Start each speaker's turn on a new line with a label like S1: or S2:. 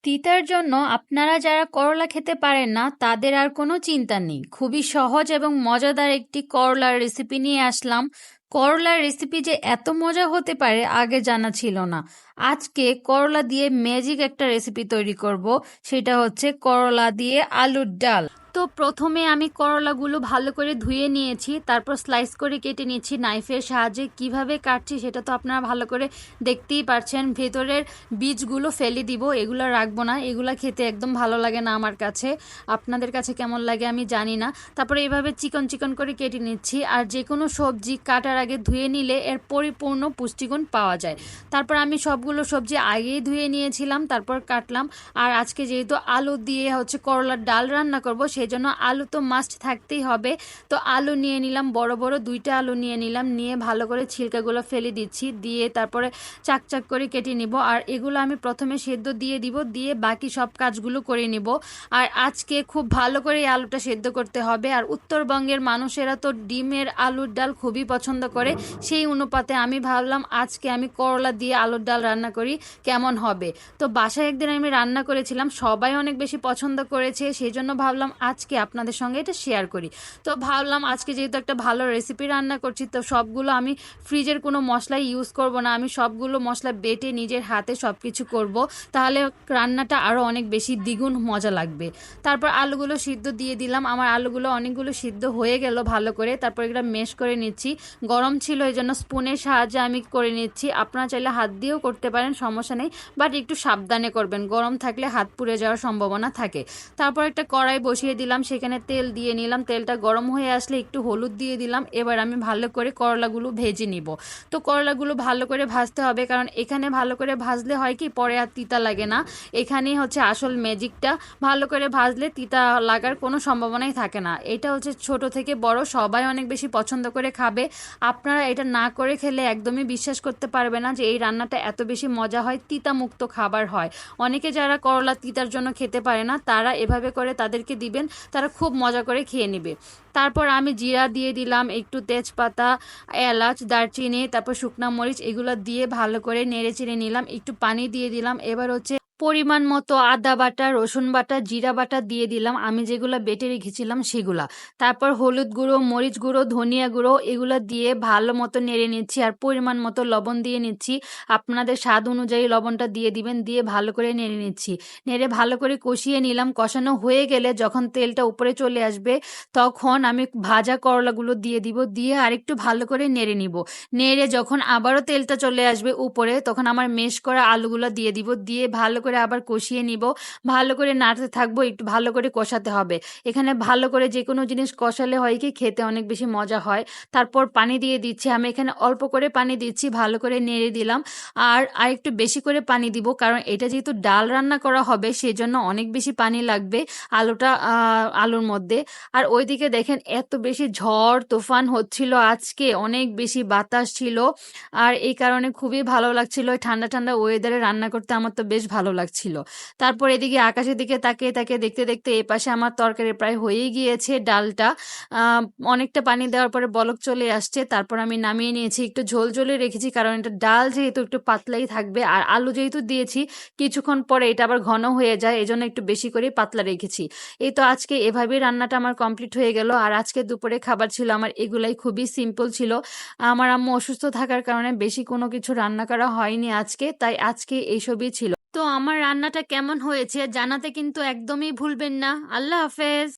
S1: Teacher জন্য আপনারা যারা করলা খেতে পারেন না তাদের আর কোনো চিন্তা নেই। খুবই সহজ এবং মজাদার একটি করলার রেসিপি নিয়ে আসলাম। করলার রেসিপি যে এত মজা হতে পারে আগে জানা ছিল না। আজকে করলা দিয়ে ম্যাজিক একটা রেসিপি তৈরি করব, সেটা হচ্ছে করলা দিয়ে আলুর ডাল। তো প্রথমে আমি করলাগুলো ভালো করে ধুয়ে নিয়েছি, তারপর স্লাইস করে কেটে নিয়েছি নাইফের সাহায্যে। কিভাবে কাটছি সেটা তো আপনারা ভালো করে দেখতেই পারছেন। ভেতরের বীজগুলো ফেলে দিব, এগুলো রাখবো না, এগুলো খেতে একদম ভালো লাগে না আমার কাছে। আপনাদের কাছে কেমন লাগে আমি জানি না। তারপরে এভাবে চিকন চিকন করে কেটে নিচ্ছি। আর যে কোনো সবজি কাটার আগে ধুয়ে নিলে এর পরিপূর্ণ পুষ্টিগুণ পাওয়া যায়। তারপর আমি সবগুলো সবজি আগেই ধুয়ে নিয়েছিলাম, তারপর কাটলাম। আর আজকে যেহেতু আলু দিয়ে হচ্ছে করলার ডাল রান্না করব, সেই জন্য আলু তো মাস্ট থাকতেই হবে। তো আলু নিয়ে নিলাম, বড় বড় দুইটা আলু নিয়ে নিলাম, নিয়ে ভালো করে ছিলকাগুলো ফেলে দিচ্ছি, দিয়ে তারপরে চাক চাক করে কেটে নিব। আর এগুলো আমি প্রথমে সেদ্ধ দিয়ে দিব, দিয়ে বাকি সব কাজগুলো করে নিব। আর আজকে খুব ভালো করে এই আলুটা সেদ্ধ করতে হবে। আর উত্তরবঙ্গের মানুষেরা তো ডিমের আলুর ডাল খুবই পছন্দ করে, সেই অনুপাতে আমি ভাবলাম আজকে আমি করলা দিয়ে আলুর ডাল রান্না করি, কেমন হবে। তো বাসায় একদিন আমি রান্না করেছিলাম, সবাই অনেক বেশি পছন্দ করেছে, সেই জন্য ভাবলাম আজকে আপনাদের সঙ্গে এটা শেয়ার করি। তো ভাবলাম আজকে যেহেতু একটা ভালো রেসিপি রান্না করছি, তো সবগুলো আমি ফ্রিজের কোনো মশলাই ইউজ করব না, আমি সবগুলো মশলা বেটে নিজের হাতে সব কিছু করব, তাহলে রান্নাটা আরও অনেক বেশি দ্বিগুণ মজা লাগবে। তারপর আলুগুলো সিদ্ধ দিয়ে দিলাম, আমার আলুগুলো অনেকগুলো সিদ্ধ হয়ে গেল ভালো করে। তারপর এগুলো মেশ করে নিচ্ছি, গরম ছিল এই জন্য স্পুনের সাহায্যে আমি করে নিচ্ছি। আপনারা চাইলে হাত দিয়েও করতে পারেন, সমস্যা নেই, বাট একটু সাবধানে করবেন, গরম থাকলে হাত পুড়ে যাওয়ার সম্ভাবনা থাকে। তারপর একটা কড়াই বসিয়ে দিলাম, সেখানে তেল দিয়ে নিলাম, তেলটা গরম হয়ে আসলে একটু হলুদ দিয়ে দিলাম। এবার আমি ভালো করে করলাগুলো ভেজে নিব। তো করলাগুলো ভালো করে ভাজতে হবে, কারণ এখানে ভালো করে ভাজলে হয় কি পরে আর তিতা লাগে না। এখানেই হচ্ছে আসল ম্যাজিকটা, ভালো করে ভাজলে তিতা লাগার কোনো সম্ভাবনাই থাকে না। এটা হচ্ছে ছোট থেকে বড় সবাই অনেক বেশি পছন্দ করে খাবে। আপনারা এটা না করে খেলে একদমই বিশ্বাস করতে পারবে না যে এই রান্নাটা এত বেশি মজা হয়, তিতা মুক্ত খাবার হয়। অনেকে যারা করলা তিতার জন্য খেতে পারে না, তারা এভাবে করে তাদেরকে দিবেন, তারা খুব মজা করে খেয়ে নেবে। তারপর আমি জিরা দিয়ে দিলাম, একটু তেজপাতা, এলাচ, দারচিনি, তারপর শুকনা মরিচ, এগুলো দিয়ে ভালো করে নেড়ে চেড়ে নিলাম, একটু পানি দিয়ে দিলাম। এবার হচ্ছে পরিমাণ মতো আদা বাটা, রসুন বাটা, জিরা বাটা দিয়ে দিলাম, আমি যেগুলো বেটে রেখেছিলাম সেগুলা। তারপর হলুদ গুঁড়ো, মরিচ গুঁড়ো, ধনিয়া গুঁড়ো, এগুলো দিয়ে ভালো মতো নেড়ে নিচ্ছি। আর পরিমাণ মতো লবণ দিয়ে নিচ্ছি, আপনাদের স্বাদ অনুযায়ী লবণটা দিয়ে দিবেন, দিয়ে ভালো করে নেড়ে নিচ্ছি। নেড়ে ভালো করে কষিয়ে নিলাম। কষানো হয়ে গেলে যখন তেলটা উপরে চলে আসবে, তখন আমি ভাজা করলাগুলো দিয়ে দিব, দিয়ে আরেকটু ভালো করে নেড়ে নিব। নেড়ে যখন আবারও তেলটা চলে আসবে উপরে, তখন আমার মেশ করা আলুগুলো দিয়ে দিব, দিয়ে ভালো করে আবার কষিয়ে নিব। ভালো করে নাড়তে থাকবো, একটু ভালো করে কষাতে হবে। এখানে ভালো করে যে কোনো জিনিস কষালে হয় কি খেতে অনেক বেশি মজা হয়। তারপর পানি দিয়ে দিচ্ছি, আমি এখানে অল্প করে পানি দিচ্ছি, ভালো করে নেড়ে দিলাম। আর আরেকটু বেশি করে পানি দিব, কারণ এটা যেহেতু ডাল রান্না করা হবে সেই জন্য অনেক বেশি পানি লাগবে আলুর মধ্যে। আর ওইদিকে দেখেন এত বেশি ঝড় তুফান হচ্ছিল, আজকে অনেক বেশি বাতাস ছিল। আর এই কারণে খুবই ভালো লাগছিল, ঠান্ডা ঠান্ডা ওয়েদারে রান্না করতে আমার তো বেশ ভালো লাগছিল। তারপর এদিকে আকাশের দিকে তাকিয়ে তাকিয়ে দেখতে দেখতে এ পাশে আমার তরকারি প্রায় হয়েই গিয়েছে, ডালটা আহ, অনেকটা পানি দেওয়ার পরে বলক চলে আসছে। তারপর আমি নামিয়ে নিয়েছি, একটু ঝোল ঝোলে রেখেছি, কারণ এটা ডাল যেহেতু একটু পাতলাই থাকবে, আর আলু যেহেতু দিয়েছি কিছুক্ষণ পরে এটা আবার ঘন হয়ে যায়, এজন্য একটু বেশি করে পাতলা রেখেছি। এই তো আজকে এভাবেই রান্নাটা আমার কমপ্লিট হয়ে গেল। আর আজকে দুপুরে খাবার ছিল আমার এগুলাই, খুবই সিম্পল ছিল। আমার আম্মু অসুস্থ থাকার কারণে বেশি কোনো কিছু রান্না করা হয়নি আজকে, তাই আজকে এইসবই ছিল। তো আমার রান্নাটা কেমন হয়েছে জানাতে কিন্তু একদমই ভুলবেন না। আল্লাহ হাফেজ।